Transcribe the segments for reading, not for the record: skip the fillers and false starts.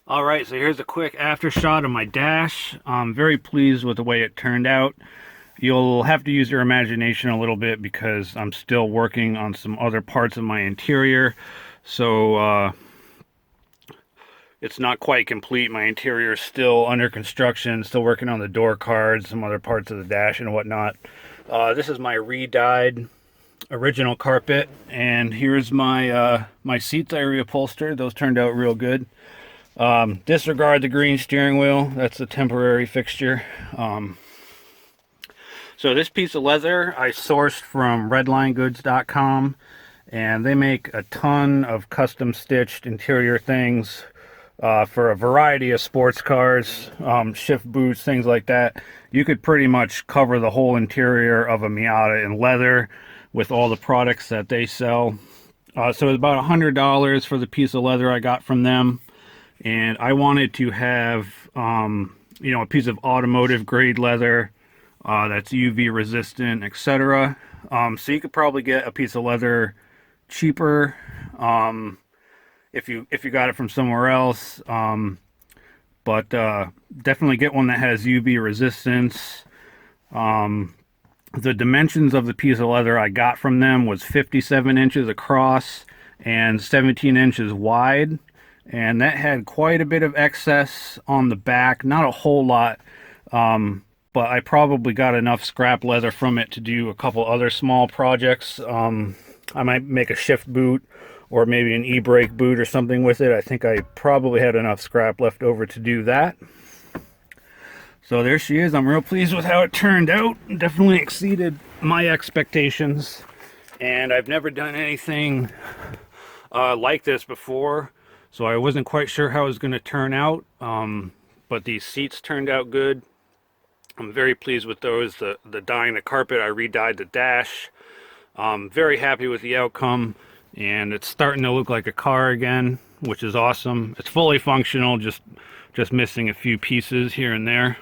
Alright, so here's a quick after shot of my dash. I'm very pleased with the way it turned out. You'll have to use your imagination a little bit because I'm still working on some other parts of my interior. So it's not quite complete. My interior is still under construction, still working on the door cards, some other parts of the dash and whatnot. This is my re-dyed original carpet, and here's my seats I reupholstered. Those turned out real good. Disregard the green steering wheel. That's a temporary fixture. So this piece of leather I sourced from redlinegoods.com, and they make a ton of custom stitched interior things for a variety of sports cars, shift boots, things like that. You could pretty much cover the whole interior of a Miata in leather with all the products that they sell. So it's about $100 for the piece of leather I got from them. And I wanted to have, a piece of automotive grade leather that's UV resistant, etc. So you could probably get a piece of leather cheaper if you got it from somewhere else. But definitely get one that has UV resistance. The dimensions of the piece of leather I got from them was 57 inches across and 17 inches wide. And that had quite a bit of excess on the back, not a whole lot, but I probably got enough scrap leather from it to do a couple other small projects. I might make a shift boot or maybe an e-brake boot or something with it. I think I probably had enough scrap left over to do that. So there she is. I'm real pleased with how it turned out. Definitely exceeded my expectations, and I've never done anything like this before. So I wasn't quite sure how it was going to turn out, but these seats turned out good. I'm very pleased with those. The dyeing the carpet, I re-dyed the dash. Very happy with the outcome, and it's starting to look like a car again, which is awesome. It's fully functional, just missing a few pieces here and there.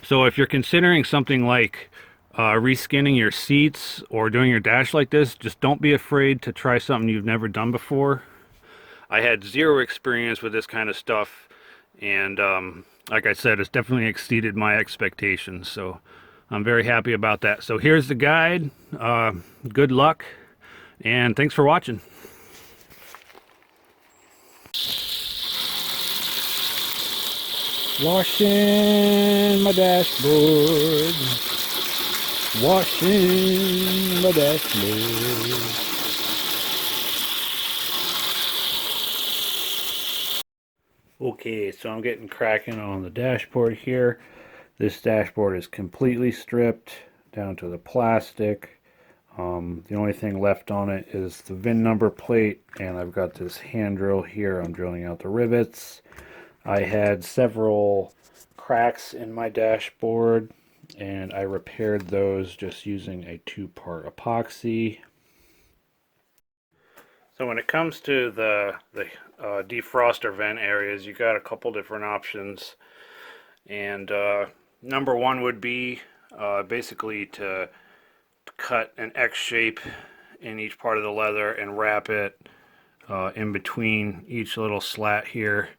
So if you're considering something like reskinning your seats or doing your dash like this, just don't be afraid to try something you've never done before. I had zero experience with this kind of stuff, and like I said, it's definitely exceeded my expectations, so I'm very happy about that. So here's the guide. Good luck, and thanks for watching. Washing my dashboard, washing my dashboard. Okay, so I'm getting cracking on the dashboard here. This dashboard is completely stripped down to the plastic. The only thing left on it is the VIN number plate, and I've got this hand drill here. I'm drilling out the rivets. I had several cracks in my dashboard, and I repaired those just using a 2-part epoxy. So when it comes to the defroster vent areas, you got a couple different options, and number one would be basically to cut an X shape in each part of the leather and wrap it in between each little slat here.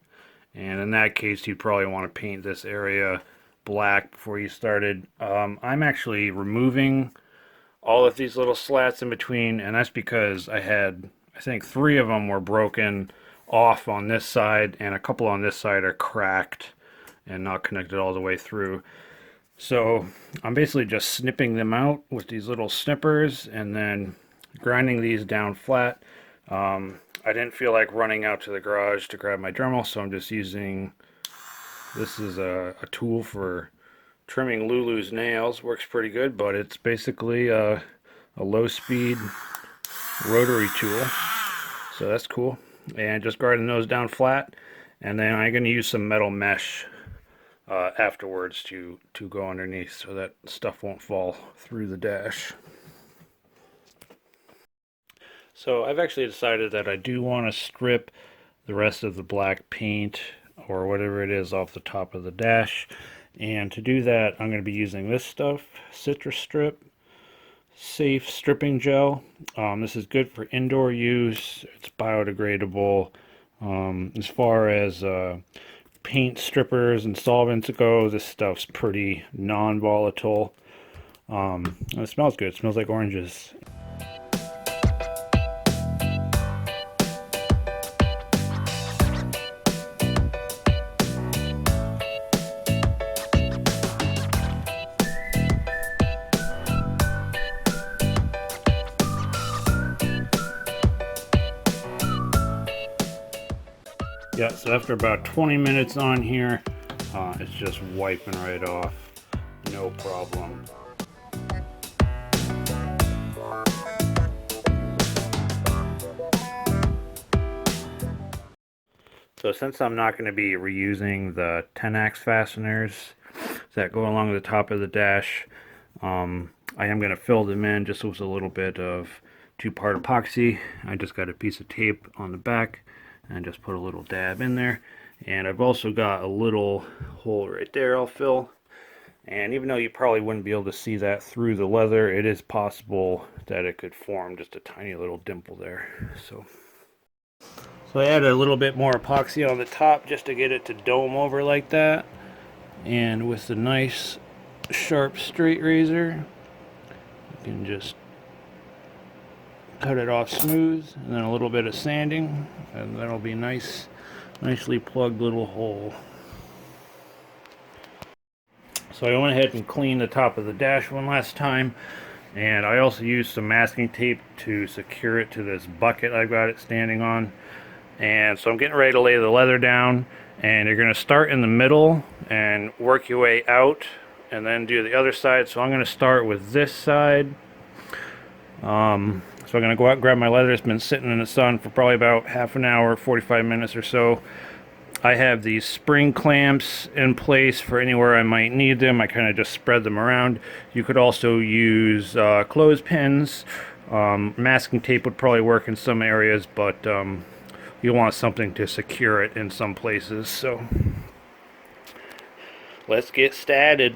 And in that case, you'd probably want to paint this area black before you started. I'm actually removing all of these little slats in between, and that's because I think 3 of them were broken off on this side, and a couple on this side are cracked and not connected all the way through. So I'm basically just snipping them out with these little snippers and then grinding these down flat. I didn't feel like running out to the garage to grab my Dremel, so I'm just using, this is a tool for trimming Lulu's nails. Works pretty good, but it's basically a low-speed rotary tool, so that's cool. And just grinding those down flat, and then I'm going to use some metal mesh afterwards to go underneath so that stuff won't fall through the dash. So I've actually decided that I do want to strip the rest of the black paint or whatever it is off the top of the dash, and to do that I'm going to be using this stuff, Citrus Strip Safe Stripping Gel. This is good for indoor use. It's biodegradable. As far as paint strippers and solvents go, this stuff's pretty non-volatile. It smells good. It smells like oranges. Yeah, so after about 20 minutes on here, it's just wiping right off. No problem. So since I'm not going to be reusing the 10-ax fasteners that go along the top of the dash, I am going to fill them in just with a little bit of 2-part epoxy. I just got a piece of tape on the back and just put a little dab in there. And I've also got a little hole right there I'll fill. And even though you probably wouldn't be able to see that through the leather, it is possible that it could form just a tiny little dimple there. So I added a little bit more epoxy on the top just to get it to dome over like that. And with the nice sharp straight razor, you can just cut it off smooth, and then a little bit of sanding, and that'll be nice, nicely plugged little hole. So I went ahead and cleaned the top of the dash one last time, and I also used some masking tape to secure it to this bucket I've got it standing on. And so I'm getting ready to lay the leather down, and you're going to start in the middle and work your way out and then do the other side. So I'm going to start with this side. So I'm going to go out and grab my leather. It's been sitting in the sun for probably about half an hour, 45 minutes or so. I have these spring clamps in place for anywhere I might need them. I kind of just spread them around. You could also use clothespins. Masking tape would probably work in some areas, but you want something to secure it in some places. So let's get started.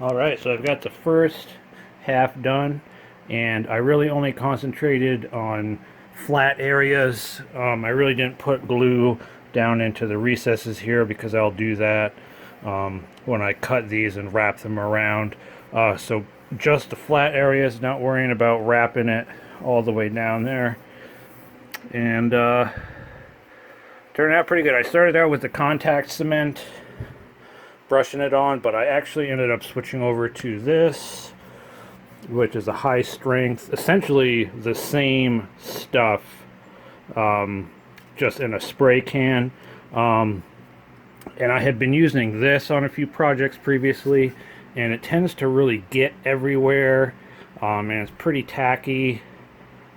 Alright, so I've got the first half done, and I really only concentrated on flat areas. I really didn't put glue down into the recesses here because I'll do that when I cut these and wrap them around. So just the flat areas, not worrying about wrapping it all the way down there. And turned out pretty good. I started out with the contact cement, brushing it on, but I actually ended up switching over to this, which is a high strength, essentially the same stuff, just in a spray can. And I had been using this on a few projects previously, and it tends to really get everywhere, and it's pretty tacky.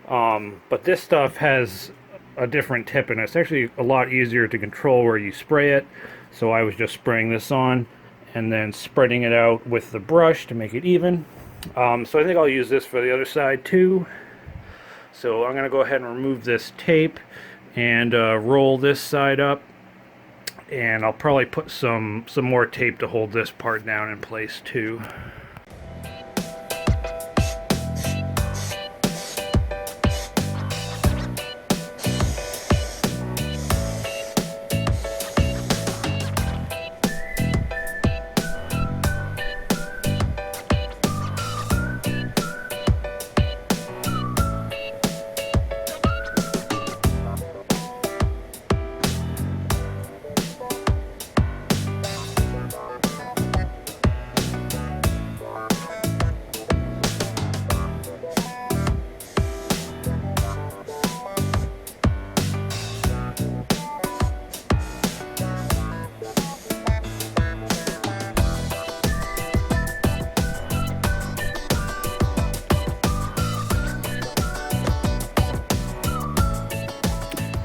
But this stuff has a different tip, and it's actually a lot easier to control where you spray it. So I was just spraying this on and then spreading it out with the brush to make it even. So I think I'll use this for the other side too. So I'm going to go ahead and remove this tape, and roll this side up, and I'll probably put some more tape to hold this part down in place too.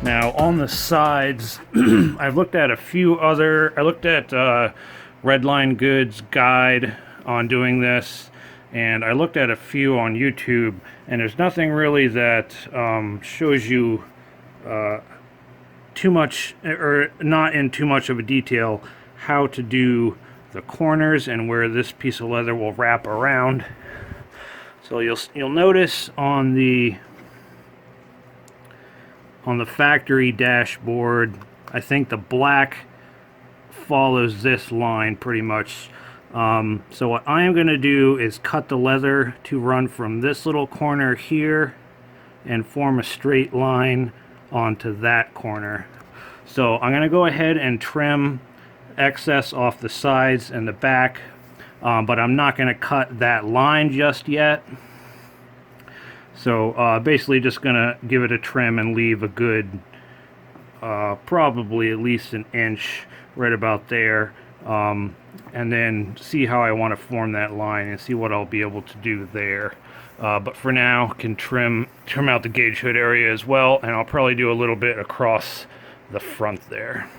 Now on the sides, I've looked at a few other, I looked at Redline Goods guide on doing this, and I looked at a few on YouTube, and there's nothing really that shows you too much, or not in too much of a detail, how to do the corners and where this piece of leather will wrap around. So you'll notice on the factory dashboard, I think the black follows this line pretty much. So what I am going to do is cut the leather to run from this little corner here and form a straight line onto that corner. So I'm going to go ahead and trim excess off the sides and the back, but I'm not going to cut that line just yet. So basically just going to give it a trim and leave a good, probably at least an inch right about there, and then see how I want to form that line and see what I'll be able to do there. But for now, can trim out the gauge hood area as well, and I'll probably do a little bit across the front there.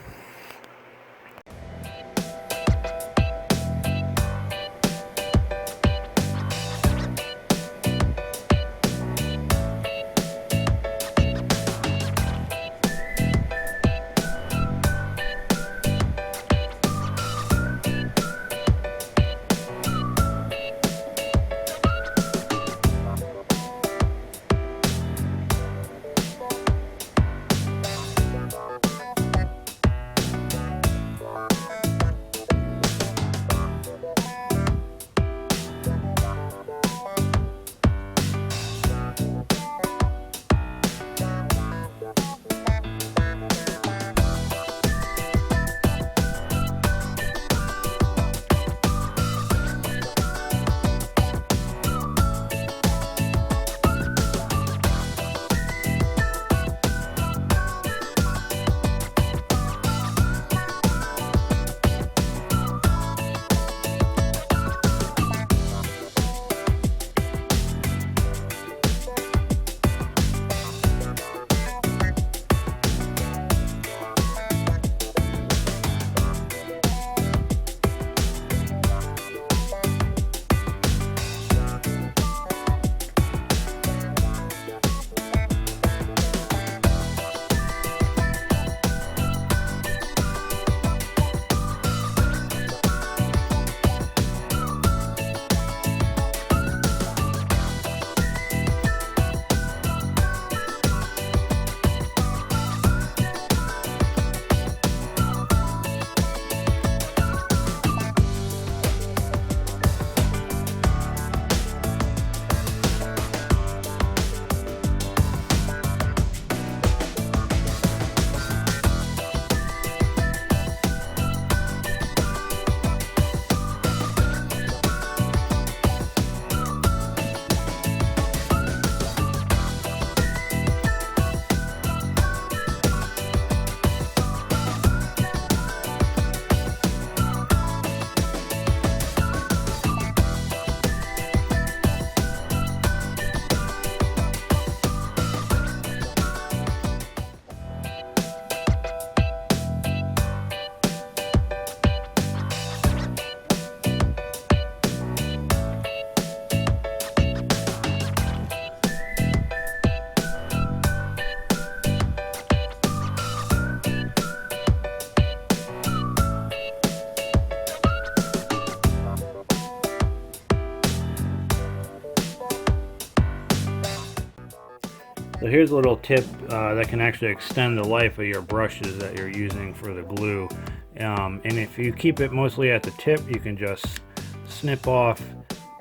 So here's a little tip that can actually extend the life of your brushes that you're using for the glue. And if you keep it mostly at the tip, you can just snip off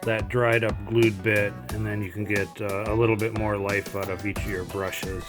that dried up glued bit, and then you can get a little bit more life out of each of your brushes.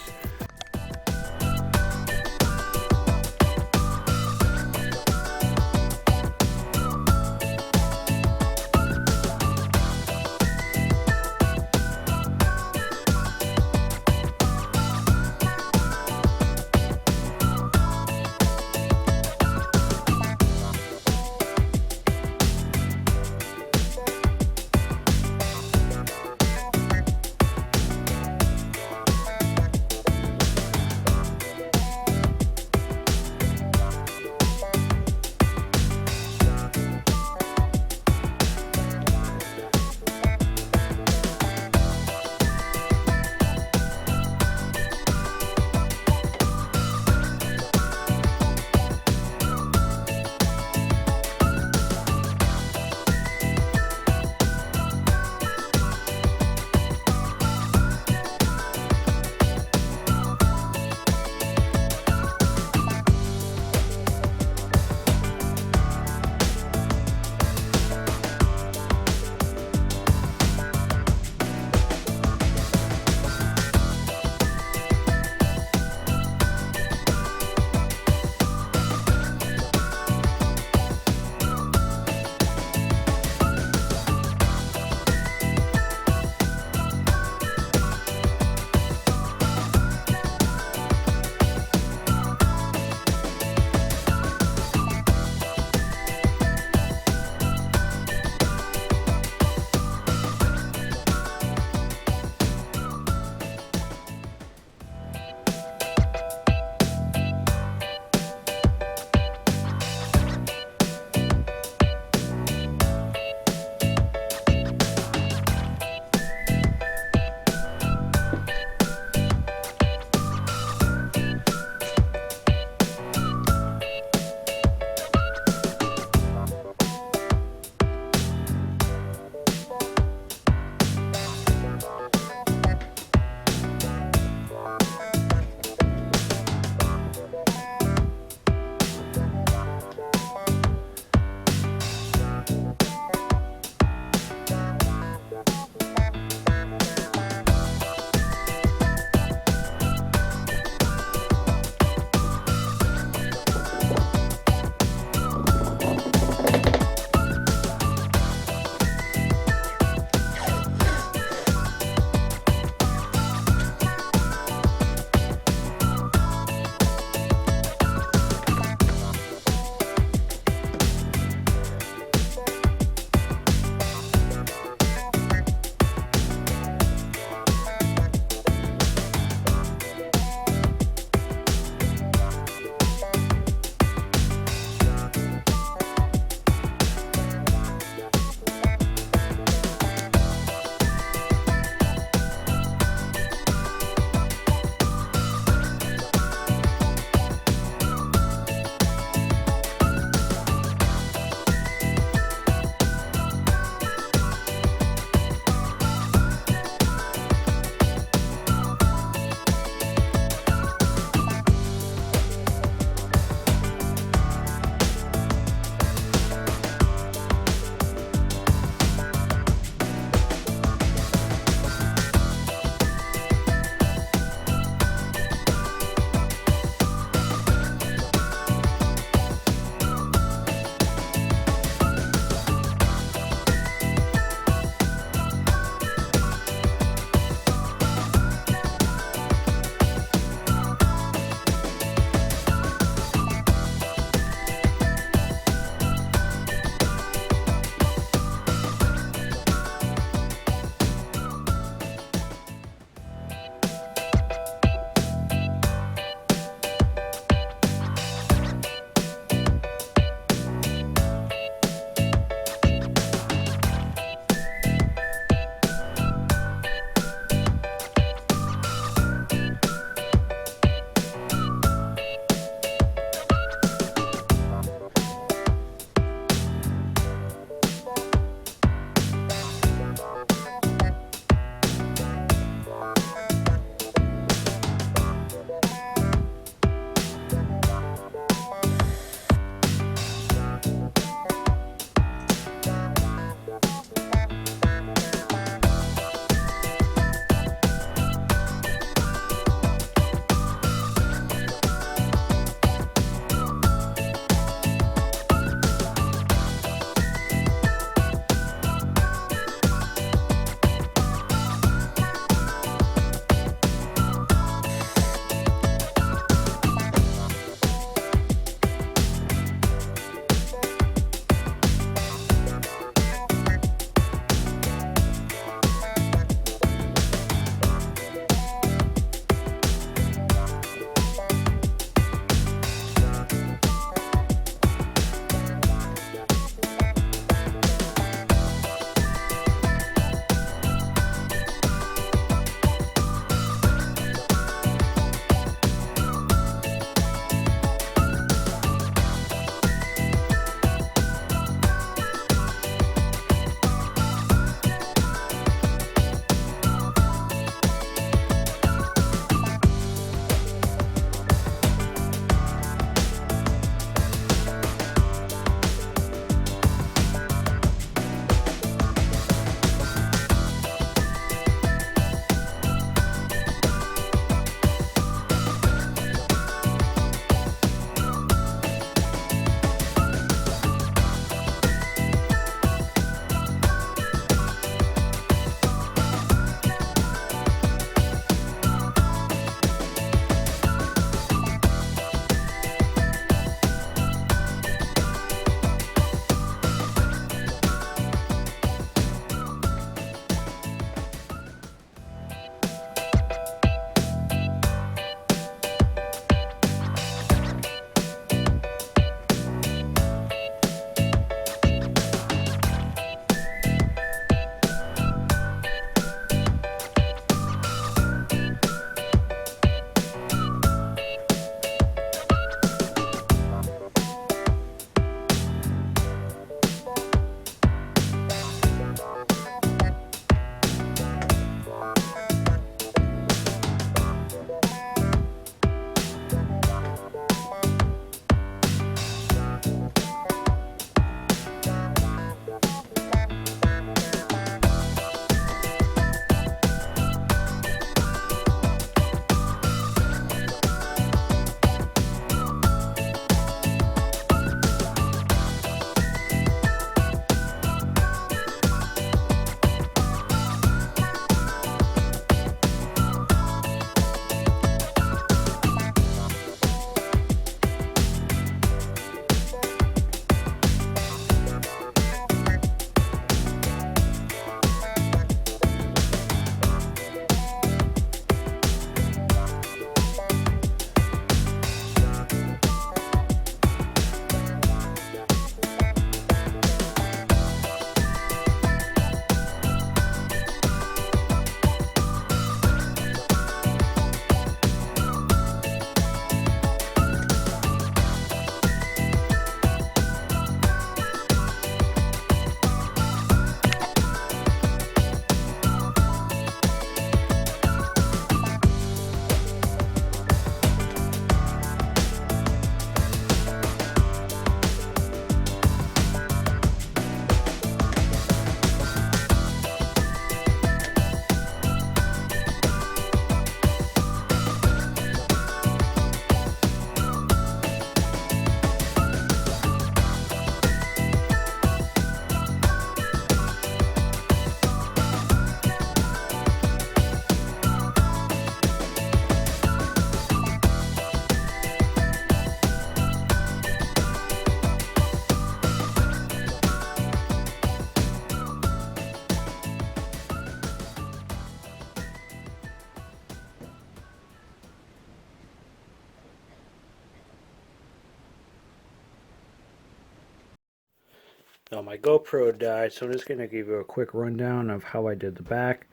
My GoPro died, so I'm just going to give you a quick rundown of how I did the back.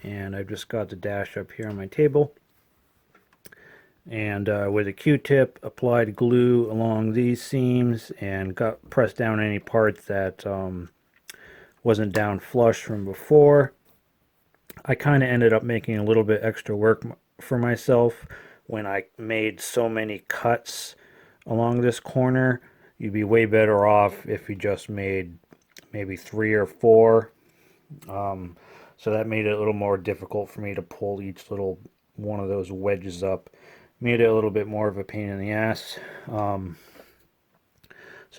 And I've just got the dash up here on my table. And with a Q-tip, applied glue along these seams and pressed down any part that wasn't down flush from before. I kind of ended up making a little bit extra work for myself when I made so many cuts along this corner. You'd be way better off if you just made maybe 3 or 4. So that made it a little more difficult for me to pull each little one of those wedges up. Made it a little bit more of a pain in the ass. So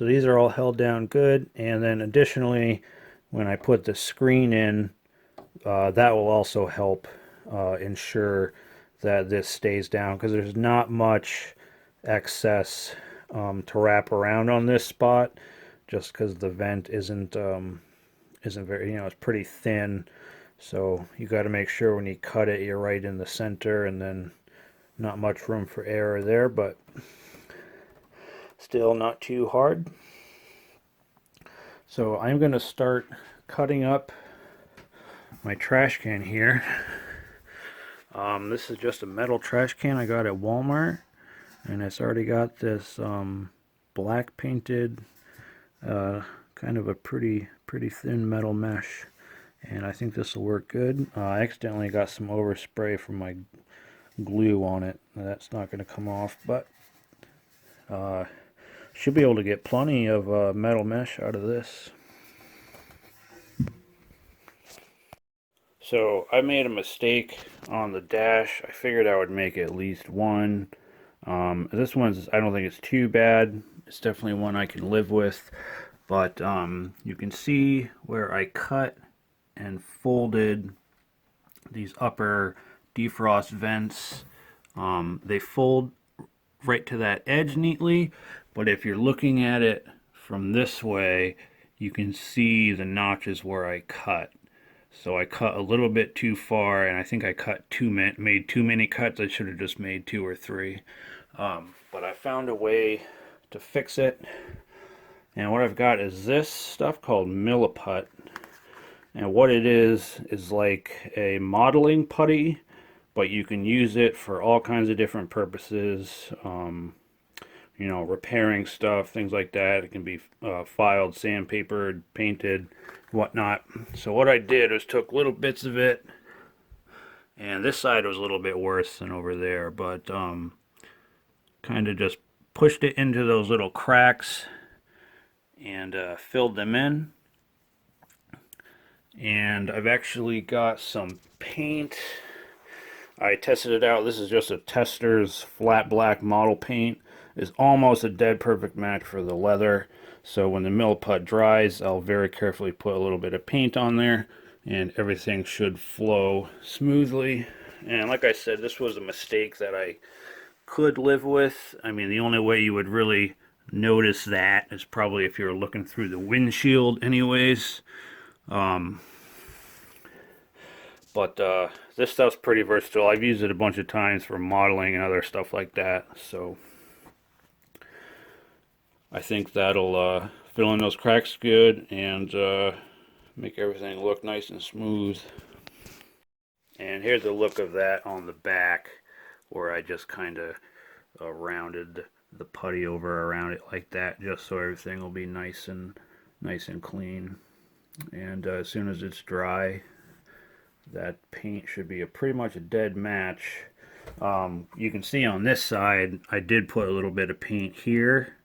these are all held down good. And then additionally, when I put the screen in, that will also help ensure that this stays down, because there's not much excess to wrap around on this spot, just because the vent isn't very, it's pretty thin. So you got to make sure when you cut it, you're right in the center, and then not much room for error there, but still not too hard. So I'm going to start cutting up my trash can here. This is just a metal trash can I got at Walmart, and it's already got this black painted kind of a pretty thin metal mesh, and I think this will work good. I accidentally got some overspray from my glue on it. That's not going to come off, but should be able to get plenty of metal mesh out of this. So I made a mistake on the dash. I figured I would make at least one. This one's, I don't think it's too bad. It's definitely one I can live with. But you can see where I cut and folded these upper defrost vents. They fold right to that edge neatly, but if you're looking at it from this way, you can see the notches where I cut. So I cut a little bit too far, and I think I made too many cuts. I should have just made 2 or 3. But I found a way to fix it. And what I've got is this stuff called Milliput. And what it is like a modeling putty, but you can use it for all kinds of different purposes. Repairing stuff, things like that. It can be filed, sandpapered, painted, whatnot. So what I did was took little bits of it, and this side was a little bit worse than over there, but kind of just pushed it into those little cracks and filled them in. And I've actually got some paint. I tested it out. This is just a Tester's flat black model paint. It's almost a dead perfect match for the leather. So when the Milliput dries, I'll very carefully put a little bit of paint on there, and everything should flow smoothly. And like I said, this was a mistake that I could live with. I mean, the only way you would really notice that is probably if you're looking through the windshield anyways. But this stuff's pretty versatile. I've used it a bunch of times for modeling and other stuff like that. So I think that'll fill in those cracks good and make everything look nice and smooth. And here's a look of that on the back, where I just kind of rounded the putty over around it like that, just so everything will be nice and clean. And as soon as it's dry, that paint should be pretty much a dead match. You can see on this side, I did put a little bit of paint here,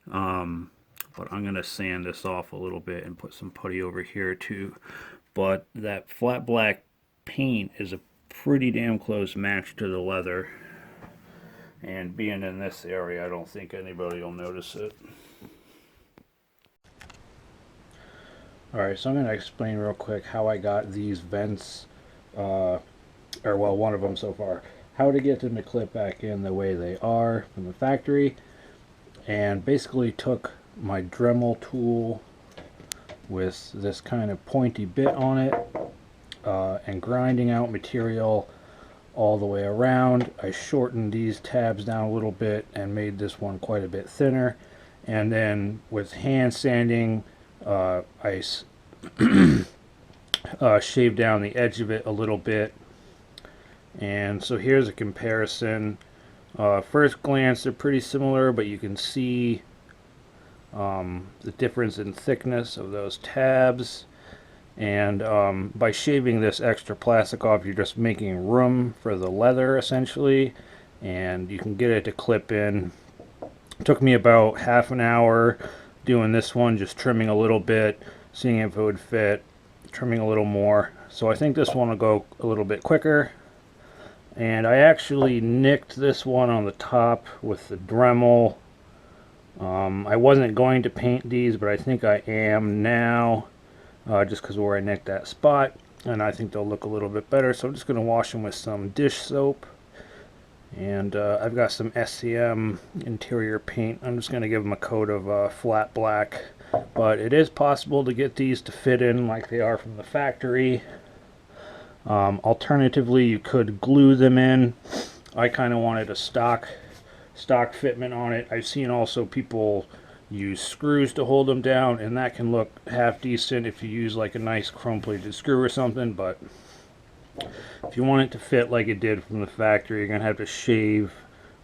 but I'm going to sand this off a little bit and put some putty over here too. But that flat black paint is a pretty damn close match to the leather. And being in this area, I don't think anybody will notice it. Alright, so I'm going to explain real quick how I got these vents, or well, one of them so far. How to get them to clip back in the way they are from the factory. And basically took my Dremel tool with this kind of pointy bit on it, and grinding out material all the way around. I shortened these tabs down a little bit and made this one quite a bit thinner. And then with hand sanding, I shaved down the edge of it a little bit. And so here's a comparison. First glance, they're pretty similar, but you can see the difference in thickness of those tabs. And by shaving this extra plastic off, you're just making room for the leather essentially, and you can get it to clip in. It took me about half an hour doing this one, just trimming a little bit, seeing if it would fit, trimming a little more. So I think this one will go a little bit quicker. And I actually nicked this one on the top with the Dremel. I wasn't going to paint these, but I think I am now, just because of where I nicked that spot, and I think they'll look a little bit better. So I'm just going to wash them with some dish soap, and I've got some SCM interior paint. I'm just going to give them a coat of flat black, but it is possible to get these to fit in like they are from the factory. Alternatively, you could glue them in. I kind of wanted a stock fitment on it. I've seen also people use screws to hold them down, and that can look half decent if you use like a nice chrome plated screw or something, but if you want it to fit like it did from the factory, you're gonna have to shave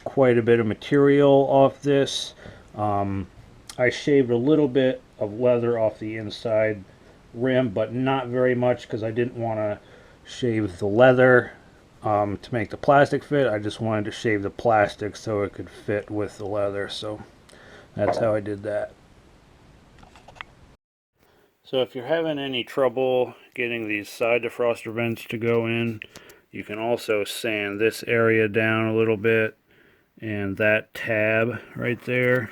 quite a bit of material off this. I shaved a little bit of leather off the inside rim, but not very much, because I didn't want to shave the leather to make the plastic fit. I just wanted to shave the plastic so it could fit with the leather, so that's how I did that. So if you're having any trouble getting these side defroster vents to go in, you can also sand this area down a little bit, and that tab right there,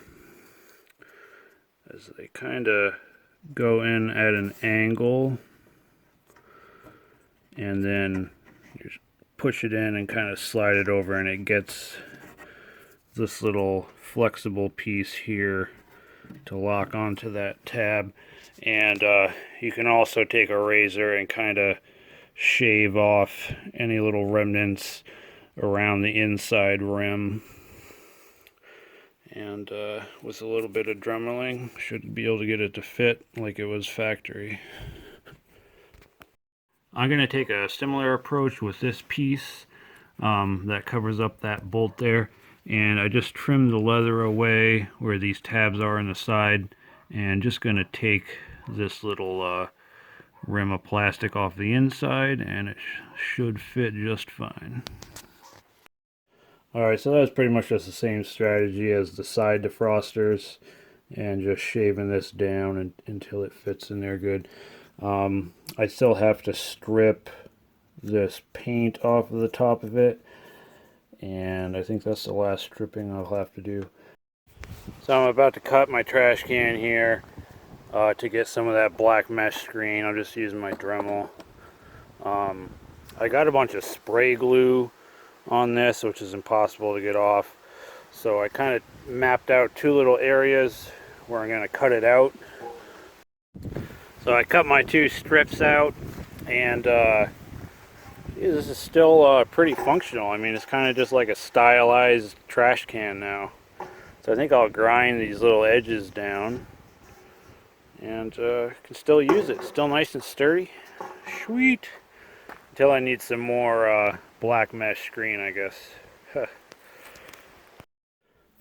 as they kind of go in at an angle, and then you just push it in and kind of slide it over, and it gets this little flexible piece here to lock onto that tab. And you can also take a razor and kind of shave off any little remnants around the inside rim, and with a little bit of dremeling should be able to get it to fit like it was factory. I'm going to take a similar approach with this piece that covers up that bolt there, and I just trimmed the leather away where these tabs are on the side, and just going to take this little rim of plastic off the inside, and it should fit just fine. Alright, so that's pretty much just the same strategy as the side defrosters, and just shaving this down until it fits in there good. I still have to strip this paint off of the top of it, and I think that's the last stripping I'll have to do. So I'm about to cut my trash can here to get some of that black mesh screen. I'll just use my Dremel. I got a bunch of spray glue on this, which is impossible to get off, so I kind of mapped out two little areas where I'm going to cut it out. So I cut my two strips out, and this is still pretty functional. I mean, it's kind of just like a stylized trash can now. So I think I'll grind these little edges down, and can still use it. Still nice and sturdy. Sweet. Until I need some more black mesh screen, I guess.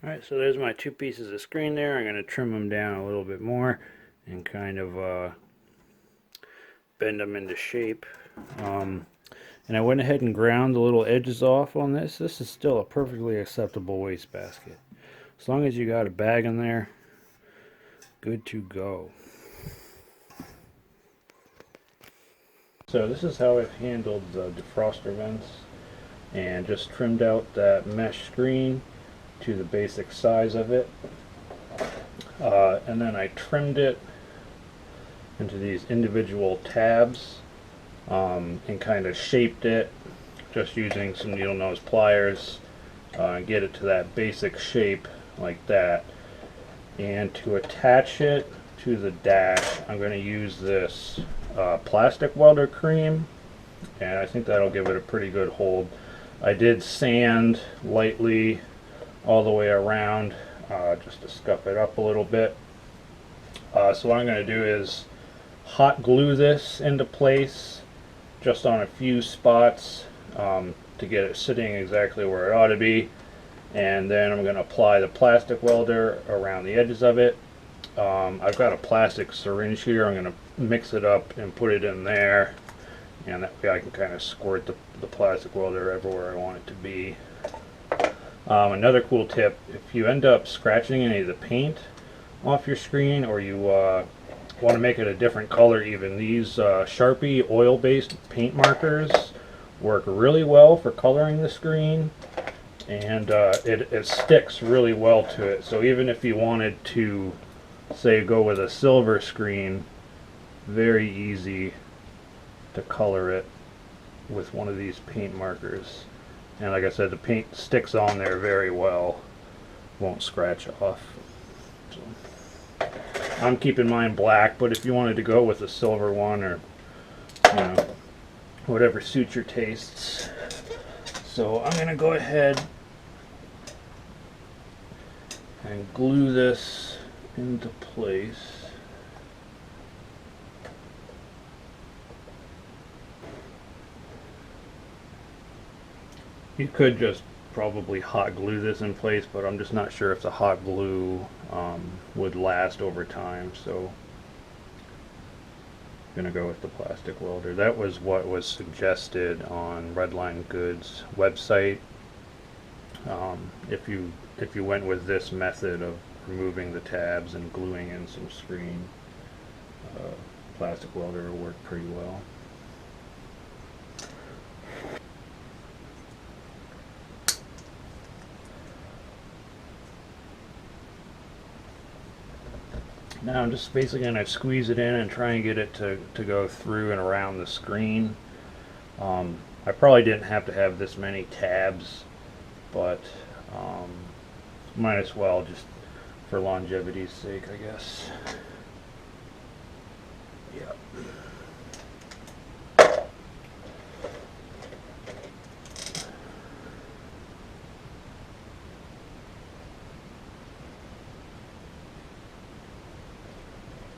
Alright, so there's my two pieces of screen there. I'm going to trim them down a little bit more and kind of bend them into shape. And I went ahead and ground the little edges off on this. This is still a perfectly acceptable wastebasket. As long as you got a bag in there, good to go. So this is how I've handled the defroster vents, and just trimmed out that mesh screen to the basic size of it. And then I trimmed it into these individual tabs and kind of shaped it just using some needle nose pliers and get it to that basic shape like that. And to attach it to the dash, I'm going to use this plastic welder cream, and I think that'll give it a pretty good hold. I did sand lightly all the way around just to scuff it up a little bit. So what I'm going to do is hot glue this into place just on a few spots to get it sitting exactly where it ought to be. And then I'm going to apply the plastic welder around the edges of it. I've got a plastic syringe here. I'm going to mix it up and put it in there, and that way I can kind of squirt the plastic welder everywhere I want it to be. Another cool tip, if you end up scratching any of the paint off your screen, or you want to make it a different color even, these Sharpie oil-based paint markers work really well for coloring the screen, and it sticks really well to it. So even if you wanted to, say, go with a silver screen, very easy to color it with one of these paint markers. And like I said, the paint sticks on there very well, won't scratch off. So I'm keeping mine black, but if you wanted to go with a silver one, or whatever suits your tastes. So I'm going to go ahead and glue this into place. You could just probably hot glue this in place, but I'm just not sure if the hot glue would last over time, so I'm going to go with the plastic welder. That was what was suggested on Redline Goods website. If you went with this method of removing the tabs and gluing in some screen, plastic welder will work pretty well. Now I'm just basically going to squeeze it in and try and get it to go through and around the screen. I probably didn't have to have this many tabs, but might as well, just for longevity's sake, I guess. Yep.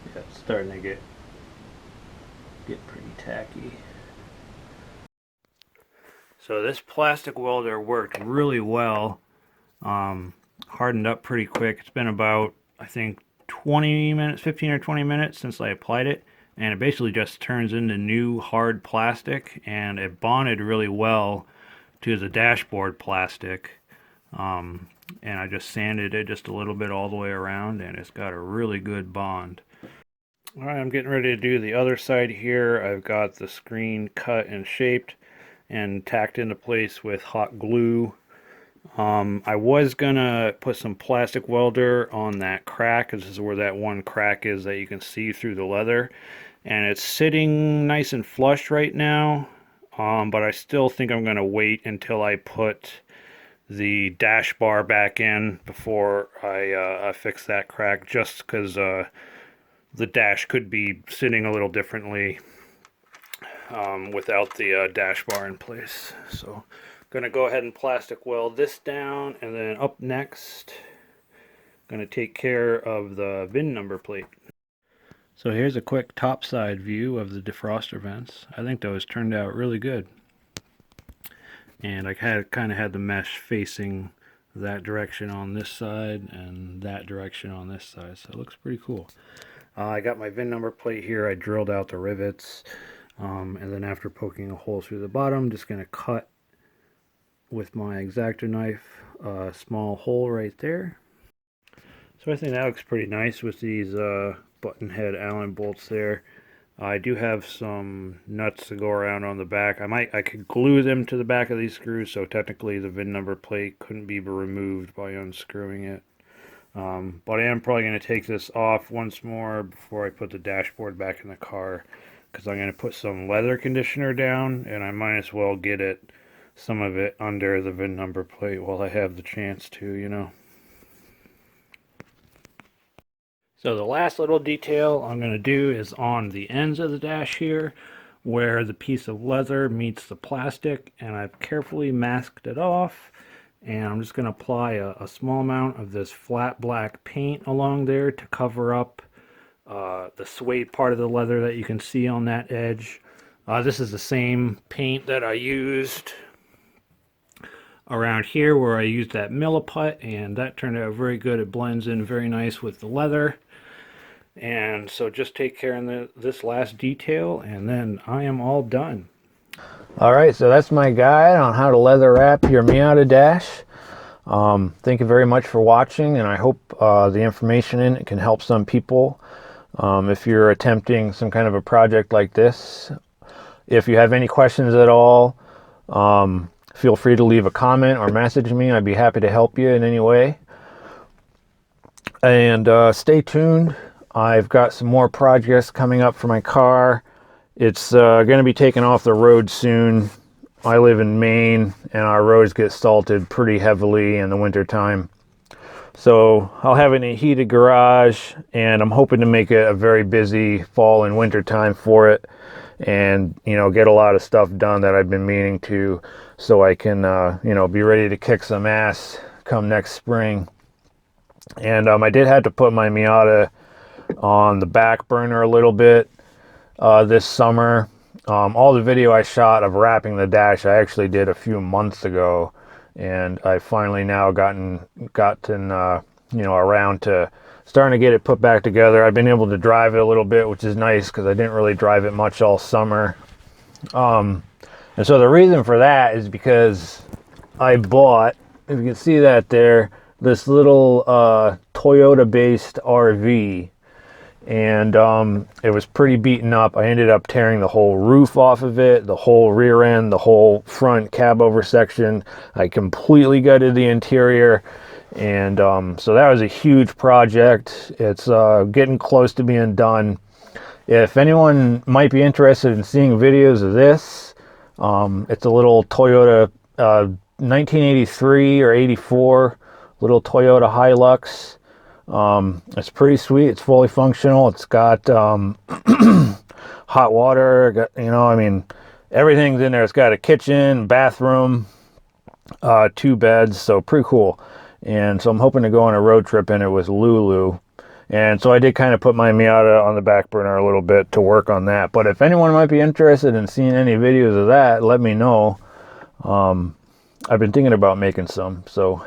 Yeah, it's starting to get pretty tacky. So this plastic welder worked really well. Hardened up pretty quick. It's been about, I think, 20 minutes, 15 or 20 minutes since I applied it, and it basically just turns into new hard plastic, and it bonded really well to the dashboard plastic. And I just sanded it just a little bit all the way around, and it's got a really good bond. Alright, I'm getting ready to do the other side here. I've got the screen cut and shaped and tacked into place with hot glue. I was gonna put some plastic welder on that crack. This is where that one crack is that you can see through the leather, and it's sitting nice and flush right now, but I still think I'm gonna wait until I put the dash bar back in before I fix that crack, just because the dash could be sitting a little differently without the dash bar in place. So going to go ahead and plastic weld this down, and then up next going to take care of the VIN number plate. So here's a quick topside view of the defroster vents. I think those turned out really good, and I kind of had the mesh facing that direction on this side and that direction on this side, so it looks pretty cool. I got my VIN number plate here. I drilled out the rivets, and then after poking a hole through the bottom, just going to cut with my X-Acto knife a small hole right there. So I think that looks pretty nice with these button head Allen bolts there. I do have some nuts to go around on the back. I could glue them to the back of these screws, so technically the VIN number plate couldn't be removed by unscrewing it. But I am probably going to take this off once more before I put the dashboard back in the car, because I'm going to put some leather conditioner down, and I might as well get some of it under the VIN number plate while I have the chance to, So the last little detail I'm going to do is on the ends of the dash here, where the piece of leather meets the plastic, and I've carefully masked it off, and I'm just going to apply a small amount of this flat black paint along there to cover up the suede part of the leather that you can see on that edge. This is the same paint that I used around here where I used that milliput, and that turned out very good. It blends in very nice with the leather. And so just take care of this last detail, and then I am all done. All right, so that's my guide on how to leather wrap your Miata dash. Thank you very much for watching, and I hope the information in it can help some people if you're attempting some kind of a project like this. If you have any questions at all, feel free to leave a comment or message me. I'd be happy to help you in any way. And stay tuned. I've got some more projects coming up for my car. It's going to be taken off the road soon. I live in Maine, and our roads get salted pretty heavily in the wintertime. So I'll have it in a heated garage, and I'm hoping to make it a very busy fall and winter time for it, and get a lot of stuff done that I've been meaning to, so I can be ready to kick some ass come next spring. And I did have to put my Miata on the back burner a little bit this summer. All the video I shot of wrapping the dash I actually did a few months ago, and I finally now gotten around to starting to get it put back together. I've been able to drive it a little bit, which is nice because I didn't really drive it much all summer. And so the reason for that is because I bought, if you can see that there, this little Toyota based RV, and it was pretty beaten up. I ended up tearing the whole roof off of it, the whole rear end, the whole front cab over section. I completely gutted the interior, and so that was a huge project. It's getting close to being done. If anyone might be interested in seeing videos of this, it's a little Toyota 1983 or 84 little Toyota Hilux. It's pretty sweet. It's fully functional. It's got hot water, everything's in there. It's got a kitchen, bathroom, 2 beds, so pretty cool. And so I'm hoping to go on a road trip in it with Lulu. And so I did kind of put my Miata on the back burner a little bit to work on that. But if anyone might be interested in seeing any videos of that, let me know. I've been thinking about making some, so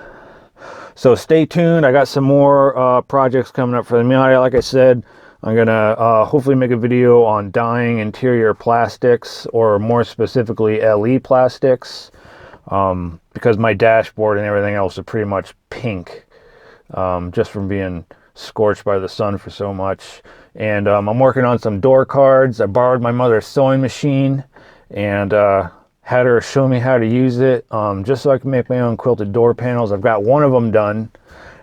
stay tuned. I got some more projects coming up for the Miata. Like I said, I'm gonna hopefully make a video on dyeing interior plastics, or more specifically LE plastics, because my dashboard and everything else is pretty much pink, just from being scorched by the sun for so much. And I'm working on some door cards. I borrowed my mother's sewing machine, and had her show me how to use it, just so I can make my own quilted door panels. I've got one of them done,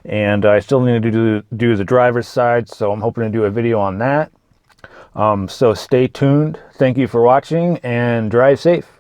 and I still need to do the driver's side, so I'm hoping to do a video on that. So stay tuned. Thank you for watching, and drive safe.